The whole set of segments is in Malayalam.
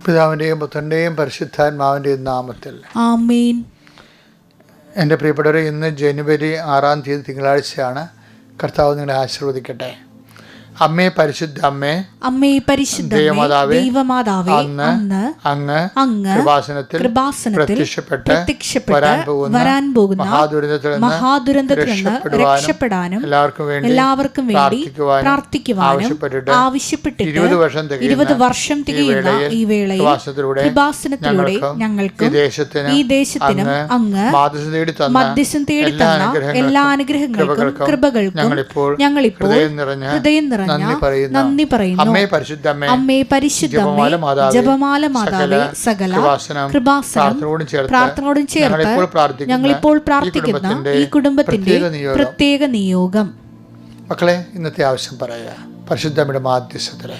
പിതാവിൻ്റെയും പുത്രൻ്റെയും പരിശുദ്ധാത്മാവിൻ്റെയും നാമത്തിൽ ആമേൻ. എൻ്റെ പ്രിയപ്പെട്ടവരെ, ഇന്ന് ജനുവരി 6 തിങ്കളാഴ്ചയാണ്. കർത്താവ് നിങ്ങളെ ആശീർവദിക്കട്ടെ. അമ്മേ, പരിശുദ്ധ അമ്മേ, അമ്മേ പരിശുദ്ധ ദൈവമാതാവേ, അന്ന് അങ്ങ് കൃപാസനത്തിൽ പ്രത്യക്ഷപ്പെട്ട് വരാൻ പോകുന്ന മഹാദുരന്തത്തിൽ നിന്ന് രക്ഷപ്പെടാനും എല്ലാവർക്കും വേണ്ടി പ്രാർത്ഥിക്കുവാനും ആവശ്യപ്പെട്ടിട്ട് 20 വർഷം തികയുന്ന ഈ വേളയിൽ കൃപാസനത്തിലൂടെ ഞങ്ങൾക്ക് ഈ ദേശത്തിനും അങ്ങ് മധ്യസ്ഥം തേടി തന്ന എല്ലാ അനുഗ്രഹങ്ങൾക്കും കൃപകൾക്കും ഞങ്ങളിപ്പോൾ ഹൃദയം നിറഞ്ഞ നന്ദി പറയുന്നു. അമ്മേ പരിശുദ്ധമ്മേ, ജപമാല മാതാവേ, സകല കൃപാസനം പ്രാർത്ഥനയോടും ചേർത്ത് ഞങ്ങളിപ്പോൾ പ്രാർത്ഥിക്കുന്ന ഈ കുടുംബത്തിന്റെ പ്രത്യേക നിയോഗം. മക്കളെ, ഇന്നത്തെ ആവശ്യം പറയുക. പരിശുദ്ധമ്മയുടെ മാധ്യസ്ഥത്തില്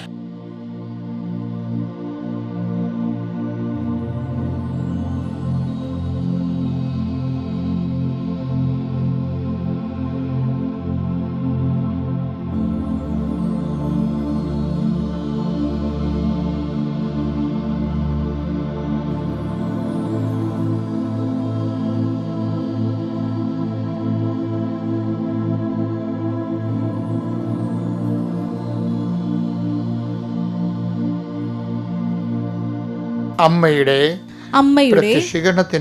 അമ്മയുടെ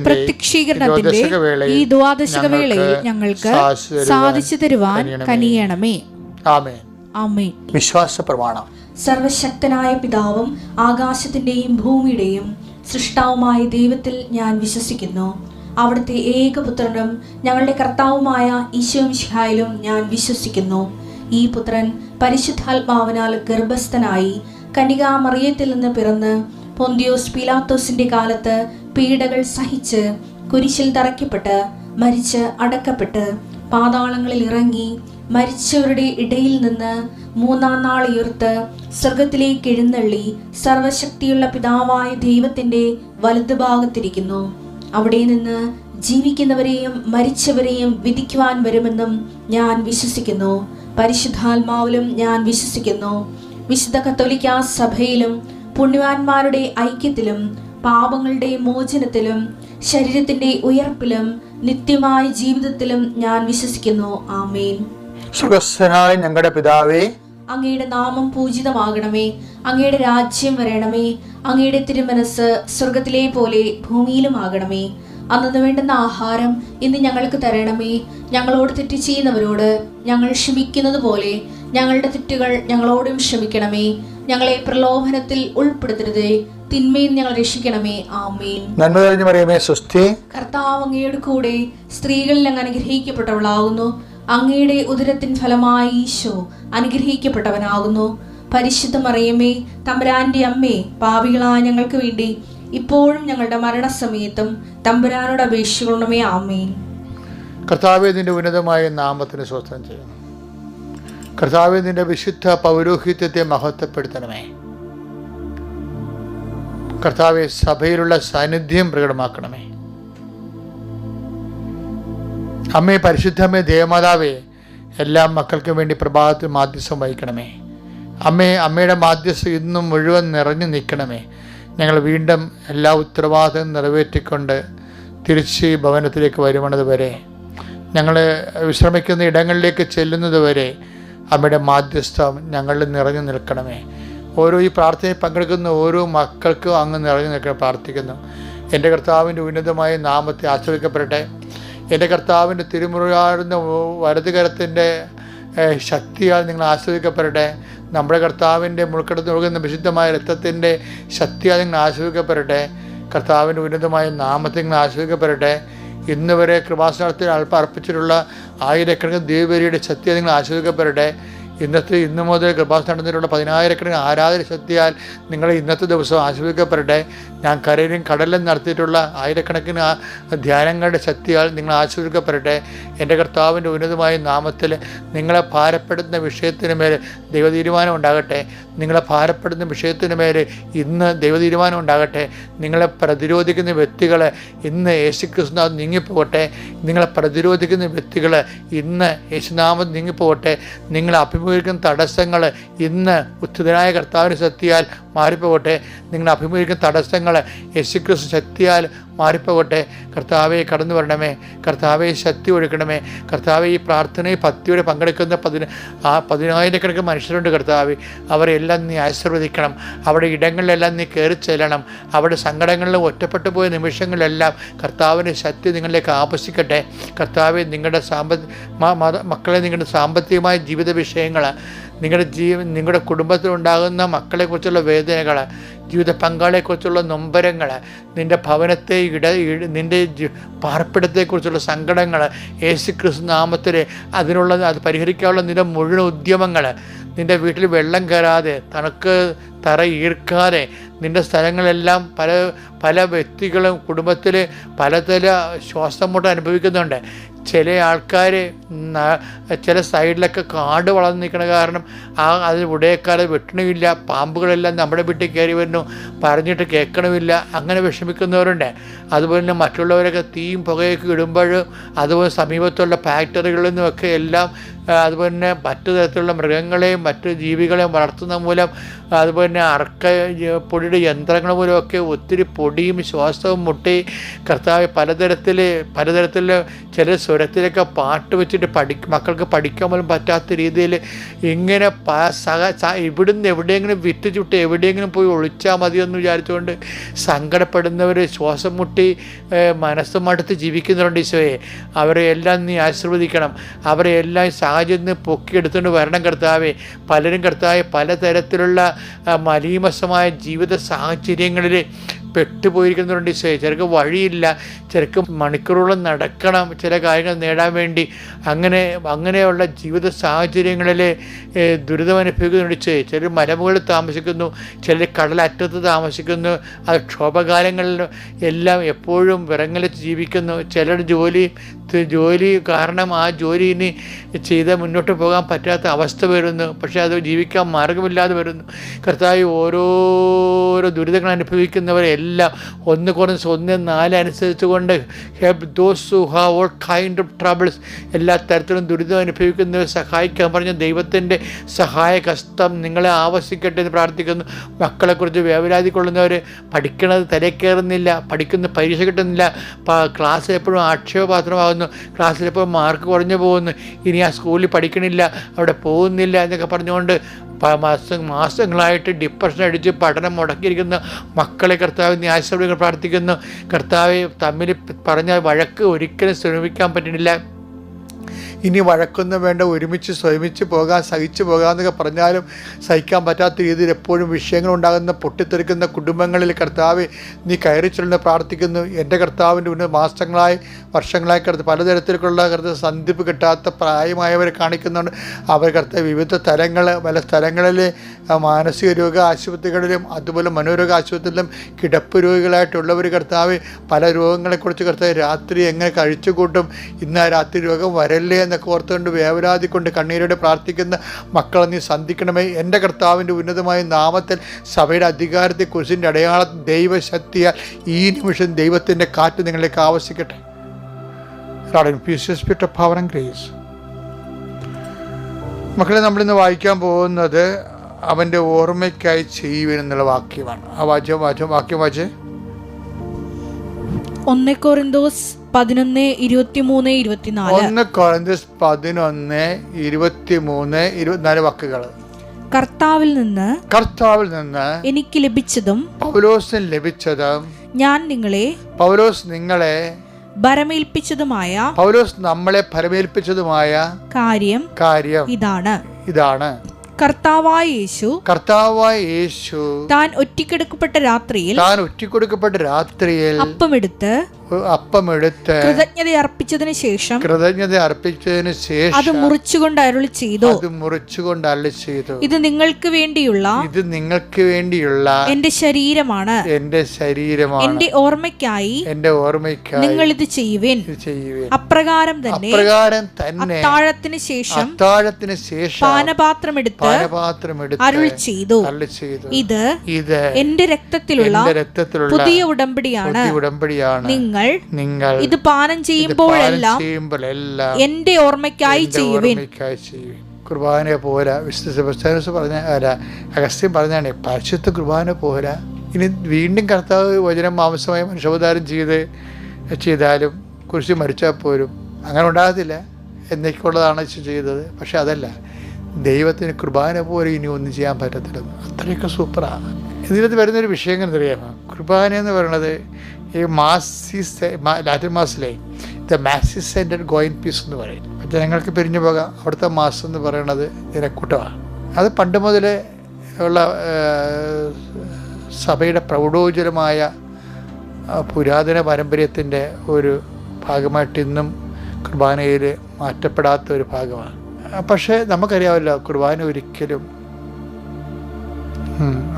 പ്രത്യക്ഷീകരണത്തിന്റെ ഈ ദ്വാദശക വേളയിൽ ഞങ്ങൾക്ക് സാധിച്ചു തരുവാൻ കനിയണമേ. ആമേൻ. വിശ്വാസ പ്രമാണം. സർവശക്തനായ പിതാവും ആകാശത്തിന്റെയും ഭൂമിയുടെയും സൃഷ്ടാവുമായ ദൈവത്തിൽ ഞാൻ വിശ്വസിക്കുന്നു. അവിടുത്തെ ഏകപുത്രനും ഞങ്ങളുടെ കർത്താവുമായ ഈശോമിശിഹായിലും ഞാൻ വിശ്വസിക്കുന്നു. ഈ പുത്രൻ പരിശുദ്ധാത്മാവിനാൽ ഗർഭസ്ഥനായി കന്യകാമറിയത്തിൽ നിന്ന് പിറന്ന് പൊന്തിയോസ് പീലാത്തോസിന്റെ കാലത്ത് പീഡകൾ സഹിച്ച് കുരിശിൽ തറയ്ക്കപ്പെട്ട് മരിച്ച് അടക്കപ്പെട്ട് പാതാളങ്ങളിൽ ഇറങ്ങി മരിച്ചവരുടെ ഇടയിൽ നിന്ന് 3-ാം നാൾ ഉയർത്ത് സ്വർഗത്തിലേക്ക് എഴുന്നള്ളി സർവശക്തിയുള്ള പിതാവായ ദൈവത്തിന്റെ വലതുഭാഗത്തിരിക്കുന്നു. അവിടെ നിന്ന് ജീവിക്കുന്നവരെയും മരിച്ചവരെയും വിധിക്കുവാൻ വരുമെന്നും ഞാൻ വിശ്വസിക്കുന്നു. പരിശുദ്ധാത്മാവിലും ഞാൻ വിശ്വസിക്കുന്നു. വിശുദ്ധ കത്തോലിക്കാ സഭയിലും പുണ്യവാന്മാരുടെ ഐക്യത്തിലും പാപങ്ങളുടെ മോചനത്തിലും ശരീരത്തിന്റെ ഉയർപ്പിലും നിത്യമായ ജീവിതത്തിലും ഞാൻ വിശ്വസിക്കുന്നു. ആമേൻ. സുഖസ്ഥനായ ഞങ്ങളുടെ പിതാവേ, അങ്ങയുടെ നാമം പൂജിതമാകണമേ. അങ്ങയുടെ രാജ്യം വരണമേ. അങ്ങയുടെ തിരുമനസ് സ്വർഗത്തിലെ പോലെ ഭൂമിയിലും ആകണമേ. അന്നു വേണ്ടുന്ന ആഹാരം ഇന്ന് ഞങ്ങൾക്ക് തരണമേ. ഞങ്ങളോട് തെറ്റ് ചെയ്യുന്നവരോട് ഞങ്ങൾ ക്ഷമിക്കുന്നത് പോലെ ഞങ്ങളുടെ തെറ്റുകൾ ഞങ്ങളോടും ക്ഷമിക്കണമേ. ഞങ്ങളെ പ്രലോഭനത്തിൽ ഉൾപ്പെടുത്തരുതേ, തിന്മയിൽ ഞങ്ങൾ രക്ഷിക്കണമേ. ആമേൻ. നന്മ നിറഞ്ഞ മറിയമേ, സ്വസ്തി. കർത്താവ് അങ്ങയുടെ കൂടെ സ്ത്രീകളിൽ അങ്ങ് അനുഗ്രഹിക്കപ്പെട്ടവളാകുന്നു. അങ്ങയുടെ ഉദരത്തിൻ ഫലമായി ഈശോ അനുഗ്രഹിക്കപ്പെട്ടവനാകുന്നു. പരിശുദ്ധ മറിയമേ, തമ്പുരാന്റെ അമ്മേ, പാപികളായ ഞങ്ങൾക്ക് വേണ്ടി ഇപ്പോഴും ഞങ്ങളുടെ മരണസമയത്തും തമ്പുരാനോട് അപേക്ഷിക്കണമേ. ആമേൻ. കർത്താവേ, നിന്റെ ഉന്നതമായ നാമത്തിന് സ്വസ്ഥം ചെയ്യുന്നു. കർത്താവേ, നിന്റെ വിശുദ്ധ പൗരോഹിത്യത്തെ മഹത്വപ്പെടുത്തണമേ. കർത്താവേ, സഭയിലുള്ള സാന്നിധ്യം പ്രകടമാക്കണമേ. അമ്മേ, പരിശുദ്ധമ്മേ, ദേവമാതാവേ, എല്ലാ മക്കൾക്കും വേണ്ടി പ്രഭാതത്തിൽ മാധ്യസ്ഥം വഹിക്കണമേ. അമ്മേ, അമ്മയുടെ മാധ്യസ്ഥം ഇന്നും മുഴുവൻ നിറഞ്ഞു നിൽക്കണമേ. ഞങ്ങൾ വീണ്ടും എല്ലാ ഉത്തരവാദിത്തവും നിറവേറ്റിക്കൊണ്ട് തിരിച്ച് ഭവനത്തിലേക്ക് വരുന്നത് വരെ, ഞങ്ങൾ വിശ്രമിക്കുന്ന ഇടങ്ങളിലേക്ക് ചെല്ലുന്നത് വരെ അമ്മയുടെ മാധ്യസ്ഥം ഞങ്ങളിൽ നിറഞ്ഞു നിൽക്കണമേ. ഈ പ്രാർത്ഥനയിൽ പങ്കെടുക്കുന്ന ഓരോ മക്കൾക്കും അങ്ങ് നിറഞ്ഞു നിൽക്കണം പ്രാർത്ഥിക്കുന്നു. എൻ്റെ കർത്താവിൻ്റെ ഉന്നതമായ നാമത്തെ ആശ്രയിക്കപ്പെടട്ടെ. എൻ്റെ കർത്താവിൻ്റെ തിരുമുറിയാടുന്ന വലതുകരത്തിൻ്റെ ശക്തിയാൽ നിങ്ങൾ ആശ്രയിക്കപ്പെടട്ടെ. നമ്മുടെ കർത്താവിൻ്റെ മുൾക്കടത്ത് ഒഴുകുന്ന വിശുദ്ധമായ രക്തത്തിൻ്റെ ശക്തിയാൽ നിങ്ങൾ ആശ്രയിക്കപ്പെടട്ടെ. കർത്താവിൻ്റെ ഉന്നതമായ നാമത്തെ നിങ്ങൾ ആശ്രയിക്കപ്പെടട്ടെ. ഇന്ന് വരെ കൃപാസനത്തിൽ അർപ്പിച്ചിട്ടുള്ള ആയിരക്കണക്കിന് ദേവബലിയുടെ ശക്തിയാൽ നിങ്ങൾ ആശ്രയിക്കപ്പെടട്ടെ. ഇന്ന് മുതൽ കൃപാസനം നടന്നിട്ടുള്ള 10,000-കണക്കിന് ആരാധന ശക്തിയാൽ നിങ്ങൾ ഇന്നത്തെ ദിവസം ആശ്രയിക്കപ്പെടട്ടെ. ഞാൻ കരയിലും കടലിലും നടത്തിയിട്ടുള്ള ആയിരക്കണക്കിന് ധ്യാനങ്ങളുടെ ശക്തിയാൽ നിങ്ങൾ ആശ്രയിക്കപ്പെടട്ടെ. എൻ്റെ കർത്താവിൻ്റെ ഉന്നതമായ നാമത്തിൽ നിങ്ങളെ ഭാരപ്പെടുന്ന വിഷയത്തിന് മേൽ ദൈവതീരുമാനം ഉണ്ടാകട്ടെ. നിങ്ങളെ ഭാരപ്പെടുന്ന വിഷയത്തിന് മേൽ ഇന്ന് ദൈവതീരുമാനം ഉണ്ടാകട്ടെ. നിങ്ങളെ പ്രതിരോധിക്കുന്ന വ്യക്തികൾ ഇന്ന് യേശുക്രിസ്തു നീങ്ങിപ്പോകട്ടെ. നിങ്ങളെ പ്രതിരോധിക്കുന്ന വ്യക്തികൾ ഇന്ന് യേശുനാമം നീങ്ങിപ്പോകട്ടെ. നിങ്ങളെ അഭിമുഖീകരിക്കുന്ന തടസ്സങ്ങൾ ഇന്ന് ഉത്തിതനായ കർത്താവിന് ശക്തിയാൽ മാറിപ്പോകട്ടെ. നിങ്ങൾ അഭിമുഖീകരിക്കുന്ന തടസ്സങ്ങൾ യേശുക്രിസ്തു ശക്തിയാൽ മാറിപ്പോകട്ടെ. കർത്താവെ കടന്നു വരണമേ, കർത്താവെ ശക്തി ഒഴുക്കണമേ. കർത്താവെ ഈ പ്രാർത്ഥനയിൽ ഭക്തിയോടെ പങ്കെടുക്കുന്ന 10,000-കണക്കിന് മനുഷ്യരുണ്ട് കർത്താവെ. അവരെല്ലാം നീ ആശീർവദിക്കണം. അവിടെ ഇടങ്ങളിലെല്ലാം നീ കയറി ചെല്ലണം. അവിടെ സങ്കടങ്ങളിൽ ഒറ്റപ്പെട്ടു പോയ നിമിഷങ്ങളിലെല്ലാം കർത്താവിൻ്റെ ശക്തി നിങ്ങളിലേക്ക് ആപസിക്കട്ടെ. കർത്താവെ നിങ്ങളുടെ മക്കളെ നിങ്ങളുടെ സാമ്പത്തികമായ ജീവിത വിഷയങ്ങൾ, നിങ്ങളുടെ കുടുംബത്തിലുണ്ടാകുന്ന മക്കളെക്കുറിച്ചുള്ള വേദനകൾ, ജീവിത പങ്കാളിയെക്കുറിച്ചുള്ള നൊമ്പരങ്ങൾ, നിൻ്റെ ഭവനത്തെ നിൻ്റെ പാർപ്പിടത്തെക്കുറിച്ചുള്ള സങ്കടങ്ങൾ, യേശുക്രിസ്തു നാമത്തിൽ അത് പരിഹരിക്കാനുള്ള നിൻ്റെ മുഴുവൻ ഉദ്യമങ്ങൾ, നിൻ്റെ വീട്ടിൽ വെള്ളം കയറാതെ തറ ഈർക്കാതെ നിൻ്റെ സ്ഥലങ്ങളെല്ലാം പല വ്യക്തികളും കുടുംബത്തിൽ പലതര ശ്വാസം മുട്ട അനുഭവിക്കുന്നുണ്ട്. ചില ആൾക്കാർ ചില സൈഡിലൊക്കെ കാട് വളർന്നു നിൽക്കുന്ന കാരണം അതിന് ഉടയക്കാരെ വെട്ടണമില്ല. പാമ്പുകളെല്ലാം നമ്മുടെ വീട്ടിൽ കയറി വരുന്നു, പറഞ്ഞിട്ട് കേൾക്കണമില്ല. അങ്ങനെ വിഷമിക്കുന്നവരുണ്ട്. അതുപോലെ തന്നെ മറ്റുള്ളവരൊക്കെ തീയും പുകയൊക്കെ ഇടുമ്പോഴും, അതുപോലെ സമീപത്തുള്ള ഫാക്ടറികളിൽ നിന്നുമൊക്കെ എല്ലാം, അതുപോലെ തന്നെ മറ്റു തരത്തിലുള്ള മൃഗങ്ങളെയും മറ്റു ജീവികളെയും വളർത്തുന്ന മൂലം, അതുപോലെ തന്നെ പൊടിയുടെ യന്ത്രങ്ങൾ മൂലമൊക്കെ ഒത്തിരി പൊടിയും ശ്വാസവും മുട്ടി കർത്താവ് പലതരത്തിൽ ചില സ്വരത്തിലൊക്കെ പാട്ട് വെച്ചിട്ട് മക്കൾക്ക് പഠിക്കാൻ പോലും പറ്റാത്ത രീതിയിൽ ഇങ്ങനെ ഇവിടുന്ന് എവിടെയെങ്കിലും വിറ്റ് ചുട്ട് എവിടെയെങ്കിലും പോയി ഒളിച്ചാൽ മതിയെന്ന് വിചാരിച്ചുകൊണ്ട് സങ്കടപ്പെടുന്നവർ, ശ്വാസം മുട്ടി മനസ്സ് മടുത്ത് ജീവിക്കുന്നവരുണ്ട്. ഈശോയെ, അവരെ എല്ലാം നീ ആശീർവദിക്കണം. അവരെ എല്ലാം സാഹചര്യം പൊക്കിയെടുത്തുകൊണ്ട് വരണം കർത്താവെ. പലരും കർത്താവെ പലതരത്തിലുള്ള മലീമസമായ ജീവിത സാഹചര്യങ്ങളിൽ പെട്ടുപോയിരിക്കുന്നവരുണ്ട് ഈശോയെ. ചിലർക്ക് വഴിയില്ല, ചിലർക്ക് മണിക്കൂറുകളും നടക്കണം ചില കാര്യങ്ങൾ നേടാൻ വേണ്ടി. അങ്ങനെയുള്ള ജീവിത സാഹചര്യങ്ങളിൽ ദുരിതം അനുഭവിക്കുന്നുണ്ട് ഈശോയെ. ചിലർ മലമുകളിൽ താമസിക്കുന്നു, ചിലർ കടലറ്റത്ത് താമസിക്കുന്നു. അത് ക്ഷോഭകാലങ്ങളിൽ എല്ലാം എപ്പോഴും വിറങ്ങലിച്ച് ജീവിക്കുന്നു. ചിലർ ജോലി കാരണം ആ ജോലി ഇനി ചെയ്ത് മുന്നോട്ട് പോകാൻ പറ്റാത്ത അവസ്ഥ വരുന്നു. പക്ഷേ അത് ജീവിക്കാൻ മാർഗമില്ലാതെ വരുന്നു. കർത്താവ് ഓരോരോ ദുരിതങ്ങൾ അനുഭവിക്കുന്നവരെല്ലാം 1-4 അനുസരിച്ച് കൊണ്ട് help those who have all kind of troubles, എല്ലാ തരത്തിലും ദുരിതം അനുഭവിക്കുന്നവരെ സഹായിക്കാൻ പറഞ്ഞ ദൈവത്തിൻ്റെ സഹായഹസ്തം നിങ്ങളെ ആവശ്യിക്കട്ടെ എന്ന് പ്രാർത്ഥിക്കുന്നു. മക്കളെക്കുറിച്ച് വേവലാതി കൊള്ളുന്നവർ, പഠിക്കണത് തലക്കയറുന്നില്ല, പഠിക്കുന്ന പരീക്ഷ കിട്ടുന്നില്ല, ക്ലാസ്സിൽ എപ്പോഴും ആക്ഷേപപാത്രമാകുന്നു, ക്ലാസ്സിലെപ്പോഴും മാർക്ക് കുറഞ്ഞു പോകുന്നു, ഇനി ആ സ്കൂളിൽ പഠിക്കണില്ല, അവിടെ പോകുന്നില്ല എന്നൊക്കെ പറഞ്ഞുകൊണ്ട് മാസങ്ങളായിട്ട് ഡിപ്രഷൻ അടിച്ച് പഠനം മുടക്കിയിരിക്കുന്ന മക്കളെ കർത്താവ് നീ ആശീർവദിക്കാൻ പ്രാർത്ഥിക്കുന്നു. കർത്താവ് തമ്മിൽ പറഞ്ഞ വഴക്ക് ഒരിക്കലും ശ്രമിക്കാൻ പറ്റുന്നില്ല. ഇനി വഴക്കൊന്നും വേണ്ട, ഒരുമിച്ച് സഹിച്ചു പോകാമെന്നൊക്കെ പറഞ്ഞാലും സഹിക്കാൻ പറ്റാത്ത രീതിയിൽ എപ്പോഴും വിഷയങ്ങളുണ്ടാകുന്ന പൊട്ടിത്തെറിക്കുന്ന കുടുംബങ്ങളിൽ കർത്താവ് നീ കയറി ചെല്ലുന്ന പ്രാർത്ഥിക്കുന്നു. എൻ്റെ കർത്താവിൻ്റെ മാസങ്ങളായി വർഷങ്ങളായി പലതരത്തിലുള്ള സന്ധിപ്പ് കിട്ടാത്ത പ്രായമായവരെ കാണിക്കുന്നുണ്ട്. അവർ കർത്താവ് വിവിധ പല സ്ഥലങ്ങളിൽ മാനസിക രോഗ ആശുപത്രികളിലും അതുപോലെ മനോരോഗ ആശുപത്രിയിലും കിടപ്പ് രോഗികളായിട്ടുള്ളവർ കർത്താവ് പല രോഗങ്ങളെക്കുറിച്ച് കർത്താവ് രാത്രി എങ്ങനെ കഴിച്ചു കൂട്ടും, ഇന്ന് ആ രാത്രി രോഗം വരല്ലേ എന്നൊക്കെ ഓർത്തുകൊണ്ട് വേവലാതി കൊണ്ട് കണ്ണീരോടെ പ്രാർത്ഥിക്കുന്ന മക്കളെ നീ സന്ധിക്കണമേ. എൻ്റെ കർത്താവിൻ്റെ ഉന്നതമായ നാമത്തിൽ സഭയുടെ അധികാരത്തെ കുരിശിൻ്റെ അടയാളം ദൈവശക്തിയാൽ ഈ നിമിഷം ദൈവത്തിൻ്റെ കാറ്റ് നിങ്ങളിലേക്ക് ആവശ്യിക്കട്ടെ. മക്കളെ, നമ്മളിന്ന് വായിക്കാൻ പോകുന്നത് അവൻ്റെ ഓർമ്മയ്ക്കായി ചെയ്യുവാൻ എന്നുള്ള വാക്യമാണ്. ആ വാക്യം വായിച്ചേ. 1 കൊരിന്തോസ് 11:11-23-24 വാക്കുകൾ. കർത്താവിൽ നിന്ന് എനിക്ക് ലഭിച്ചതും പൗലോസിന് ലഭിച്ചതും പൗലോസ് നിങ്ങളെ ഭരമേൽപ്പിച്ചതുമായ കാര്യം ഇതാണ്. കർത്താവായ യേശു താൻ ഒറ്റിക്കൊടുക്കപ്പെട്ട രാത്രിയിൽ അപ്പമെടുത്ത് കൃതജ്ഞത അർപ്പിച്ചതിന് ശേഷം അത് മുറിച്ചുകൊണ്ട് അരുളി ചെയ്തു, ഇത് നിങ്ങൾക്ക് വേണ്ടിയുള്ള എന്റെ ശരീരമാണ്, എന്റെ ഓർമ്മയ്ക്കായി നിങ്ങൾ ഇത് ചെയ്യുവിൻ. അപ്രകാരം തന്നെ അത്താഴത്തിന് ശേഷം പാനപാത്രമെടുത്ത് അരുളി ചെയ്തു, ഇത് എന്റെ രക്തത്തിലുള്ള പുതിയ ഉടമ്പടിയാണ്. നിങ്ങൾ ഇത് പാനം ചെയ്യുമ്പോഴെല്ലാം എന്റെ ഓർമ്മയ്ക്കായി ചെയ്യുവിൻ. കുർബാന പോരാ. വിശുദ്ധ സെബസ്ത്യാനോസ് പറഞ്ഞ അഗസ്ത്യൻ പറഞ്ഞാണ് പരിശുദ്ധ കുർബാന പോരാ. ഇനി വീണ്ടും കർത്താവ് വചനം മാംസമായി മനുഷ്യാവതാരം ചെയ്താലും കുരിശിൽ മരിച്ചാൽ പോലും അങ്ങനെ ഉണ്ടാകത്തില്ല എന്നൊക്കെയുള്ളതാണ് ചെയ്തത്. പക്ഷെ അതല്ല, ദൈവത്തിന് കുർബാന പോലെ ഇനി ഒന്നും ചെയ്യാൻ പറ്റത്തില്ല. അത്രയൊക്കെ സൂപ്പറാണ്. ഇതിനകത്ത് വരുന്നൊരു വിഷയം എങ്ങനെ അറിയാമോ? കുർബാന എന്ന് പറയുന്നത് ഈ ലാറ്റിൻ മാസിലെ the Mass is ended go in peace എന്ന് പറയും. ജനങ്ങൾക്ക് പിരിഞ്ഞു പോകാം. അവിടുത്തെ മാസം എന്ന് പറയുന്നത് ജനക്കൂട്ടമാണ്. അത് പണ്ട് മുതലേ ഉള്ള സഭയുടെ പ്രൗഢോജ്വലമായ പുരാതന പാരമ്പര്യത്തിൻ്റെ ഒരു ഭാഗമായിട്ട് ഇന്നും കുർബാനയിൽ മാറ്റപ്പെടാത്ത ഒരു ഭാഗമാണ്. പക്ഷേ നമുക്കറിയാമല്ലോ, കുർബാന ഒരിക്കലും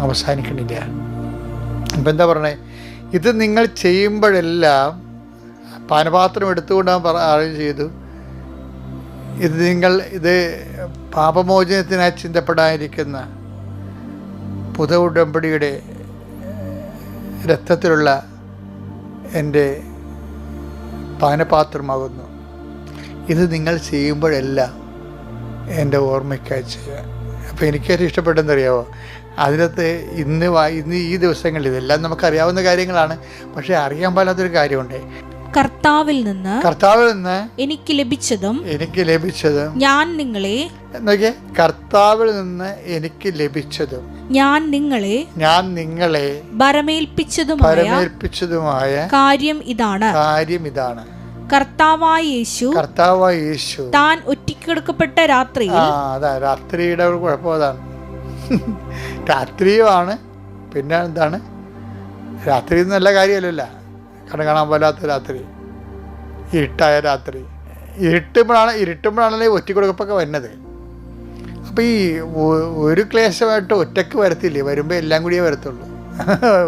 അവസാനിക്കണില്ല. ഇപ്പം എന്താ പറയണേ, ഇത് നിങ്ങൾ ചെയ്യുമ്പോഴെല്ലാം പാനപാത്രം എടുത്തുകൊണ്ടാണ് അറേഞ്ച് ചെയ്തു. ഇത് പാപമോചനത്തിനായി ചിന്തപ്പെടാനിരിക്കുന്ന പുതിയ ഉടമ്പടിയുടെ രക്തത്തിലുള്ള എൻ്റെ പാനപാത്രമാകുന്നു. ഇത് നിങ്ങൾ ചെയ്യുമ്പോഴെല്ലാം എൻ്റെ ഓർമ്മയ്ക്കായി ചെയ്യുക. അപ്പോൾ എനിക്കേറ്റവും ഇഷ്ടപ്പെട്ടെന്നറിയാമോ, അതിനകത്ത് ഇന്ന് ഈ ദിവസങ്ങളിൽ ഇതെല്ലാം നമുക്കറിയാവുന്ന കാര്യങ്ങളാണ്. പക്ഷേ അറിയാൻ പാടാത്തൊരു കാര്യമുണ്ട്. കർത്താവിൽ നിന്ന് എനിക്ക് ലഭിച്ചതും ഞാൻ നിങ്ങളെ നോക്കിയേ, കർത്താവിൽ നിന്ന് എനിക്ക് ലഭിച്ചതും ഞാൻ നിങ്ങളെ ഭരമേൽപ്പിച്ചതുമായ കാര്യം ഇതാണ്. കർത്താവായ യേശു താൻ ഒറ്റയ്ക്കെടുക്കപ്പെട്ട രാത്രിയിൽ, രാത്രിയുടെ ഒരു കുഴപ്പം അതാണ്. രാത്രിയുമാണ്. പിന്നെ എന്താണ്, രാത്രി നല്ല കാര്യമല്ലല്ലോ, കാണാൻ പോലാത്ത രാത്രി, ഇരുട്ടായ രാത്രി. ഇരുട്ടുമ്പോഴാണല്ലേ ഒറ്റക്കൊടുക്കപ്പൊക്കെ വരുന്നത്. അപ്പോൾ ഈ ഒരു ക്ലേശമായിട്ട് ഒറ്റക്ക് വരത്തില്ലേ, വരുമ്പോൾ എല്ലാം കൂടിയേ വരത്തുള്ളൂ.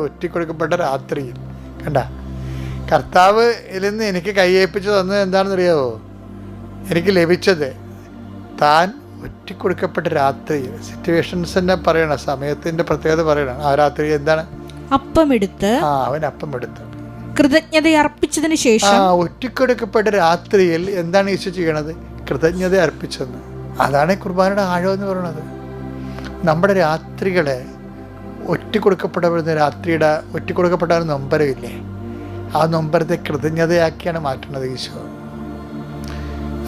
ഒറ്റക്കൊടുക്കപ്പെട്ട രാത്രിയിൽ കണ്ട, കർത്താവിൽ നിന്ന് എനിക്ക് കയ്യേൽപ്പിച്ച് തന്നത് എന്താണെന്നറിയാമോ? എനിക്ക് ലഭിച്ചത് താൻ ഒറ്റക്കൊടുക്കപ്പെട്ട രാത്രിയിൽ. സിറ്റുവേഷൻസിൻ്റെ പറയണം, സമയത്തിൻ്റെ പ്രത്യേകത പറയണം. ആ രാത്രി എന്താണ്? അവൻ അപ്പം എടുത്ത് കൃതജ്ഞത അർപ്പിച്ചതിന് ശേഷം ഒറ്റക്കൊടുക്കപ്പെട്ട രാത്രിയിൽ എന്താണ് ഈശോ ചെയ്യണത്? കൃതജ്ഞത അർപ്പിച്ചെന്ന്. അതാണ് കുർബാനയുടെ ആഴം എന്ന് പറയുന്നത്. നമ്മുടെ രാത്രികളെ ഒറ്റക്കൊടുക്കപ്പെടുന്ന ഒറ്റക്കൊടുക്കപ്പെട്ട നൊമ്പരമില്ലേ, ആ നൊമ്പരത്തെ കൃതജ്ഞതയാക്കിയാണ് മാറ്റുന്നത് ഈശോ.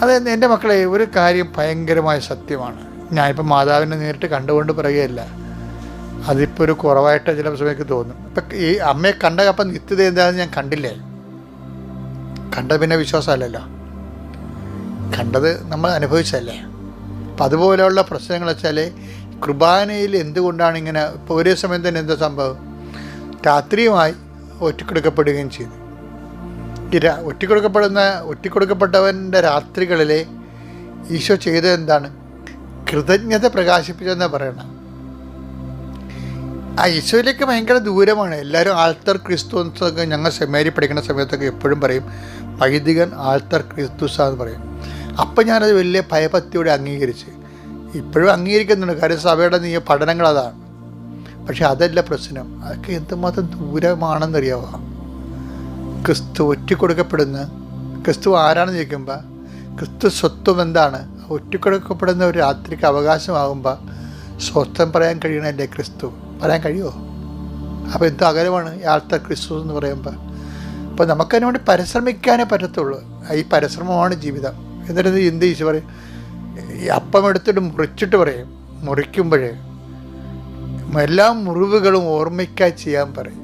അത് എൻ്റെ മക്കളെ, ഒരു കാര്യം ഭയങ്കരമായ സത്യമാണ്. ഞാനിപ്പോൾ മാതാവിനെ നേരിട്ട് കണ്ടുകൊണ്ട് പറയുകയല്ല, അതിപ്പോൾ ഒരു കുറവായിട്ട് ചില സമയത്ത് തോന്നും. ഇപ്പം ഈ അമ്മയെ കണ്ടപ്പം നിത്യത എന്താണെന്ന് ഞാൻ കണ്ടില്ലേ. കണ്ടത് പിന്നെ വിശ്വാസമല്ലല്ലോ, കണ്ടത് നമ്മൾ അനുഭവിച്ചല്ലേ. അപ്പം അതുപോലെയുള്ള പ്രശ്നങ്ങൾ വെച്ചാൽ കുർബാനയിൽ എന്തുകൊണ്ടാണ് ഇങ്ങനെ? ഇപ്പോൾ ഒരേ സമയം തന്നെ എന്താ സംഭവം? രാത്രിയുമായി ഒറ്റക്കൊടുക്കപ്പെടുകയും ചെയ്തു. ഈ ഒറ്റക്കൊടുക്കപ്പെട്ടവൻ്റെ രാത്രികളിലെ ഈശോ ചെയ്തത് എന്താണ്? കൃതജ്ഞത പ്രകാശിപ്പിച്ചെന്നാ പറയണം. ആ ഈശോയിലേക്ക് ഭയങ്കര ദൂരമാണ്. എല്ലാവരും ആൾത്തർ ക്രിസ്തു എന്നൊക്കെ ഞങ്ങൾ സെമിനാരി പഠിക്കുന്ന സമയത്തൊക്കെ എപ്പോഴും പറയും, വൈദികൻ ആൾത്തർ ക്രിസ്തുസാന്ന് പറയും. അപ്പം ഞാനത് വലിയ ഭയഭക്തിയോടെ അംഗീകരിച്ച് ഇപ്പോഴും അംഗീകരിക്കുന്നുണ്ട്. കാര്യം സഭയുടെ പഠനങ്ങൾ അതാണ്. പക്ഷെ അതല്ല പ്രശ്നം. അതൊക്കെ എന്തുമാത്രം ദൂരമാണെന്നറിയാമോ? ക്രിസ്തു ഒറ്റക്കൊടുക്കപ്പെടുന്ന ക്രിസ്തു ആരാണെന്ന് ചോദിക്കുമ്പോൾ ക്രിസ്തു സ്വത്വം എന്താണ്? ഒറ്റക്കൊടുക്കപ്പെടുന്ന ഒരു രാത്രിക്ക് അവകാശമാകുമ്പോൾ സ്വത്വം പറയാൻ കഴിയണല്ലേ ക്രിസ്തു? പറയാൻ കഴിയുമോ? അപ്പോൾ എന്ത് അകലമാണ് യാത്ര ക്രിസ്തു എന്ന് പറയുമ്പോൾ. അപ്പോൾ നമുക്കതിനു വേണ്ടി പരിശ്രമിക്കാനേ പറ്റത്തുള്ളൂ. ഈ പരിശ്രമമാണ് ജീവിതം. എന്നിട്ട് എന്ത് ഈശോ പറയും? ഈ അപ്പം എടുത്തിട്ട് മുറിച്ചിട്ട് പറയും, മുറിക്കുമ്പോഴേ എല്ലാ മുറിവുകളും ഓർമ്മയ്ക്കായി ചെയ്യാൻ പറയും.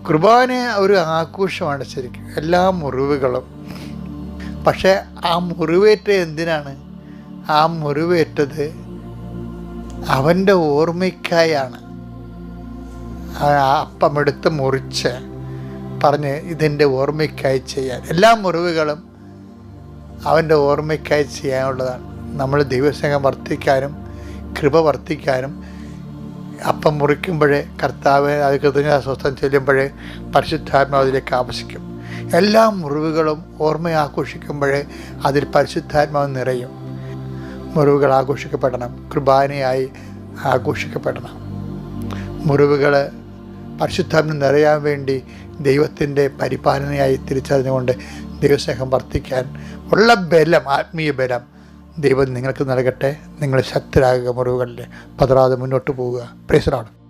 കുർബാന ഒരു ആഘോഷമാണ് ശരിക്കും, എല്ലാ മുറിവുകളും. പക്ഷേ ആ മുറിവേറ്റ എന്തിനാണ്? ആ മുറിവേറ്റത് അവൻ്റെ ഓർമ്മയ്ക്കായാണ്. അപ്പം എടുത്ത് മുറിച്ച് പറഞ്ഞ് ഇതിൻ്റെ ഓർമ്മയ്ക്കായി ചെയ്യാൻ. എല്ലാ മുറിവുകളും അവൻ്റെ ഓർമ്മയ്ക്കായി ചെയ്യാനുള്ളതാണ്. നമ്മൾ ദൈവസ്നേഹം വർദ്ധിക്കാനും കൃപ വർദ്ധിക്കാനും അപ്പം മുറിക്കുമ്പോഴേ കർത്താവ് അത് കൃതജ്ഞതാസ്തോത്രം ചെല്ലുമ്പോഴേ പരിശുദ്ധാത്മാവിലേക്ക് ആവശ്യിക്കും. എല്ലാ മുറിവുകളും ഓർമ്മ ആഘോഷിക്കുമ്പോഴേ അതിൽ പരിശുദ്ധാത്മാവ് നിറയും. മുറിവുകൾ ആഘോഷിക്കപ്പെടണം, കുർബാനയായി ആഘോഷിക്കപ്പെടണം. മുറിവുകൾ പരിശുദ്ധാത്മ നിറയാൻ വേണ്ടി ദൈവത്തിൻ്റെ പരിപാലനയായി തിരിച്ചറിഞ്ഞുകൊണ്ട് ദൈവസ്നേഹം വർദ്ധിക്കാൻ ഉള്ള ബലം, ആത്മീയ ബലം ദൈവം നിങ്ങൾക്ക് നൽകട്ടെ. നിങ്ങൾ ശക്തരാകുക, മുറിവുകളിൽ പതറാതെ മുന്നോട്ട് പോവുക. Praise the Lord.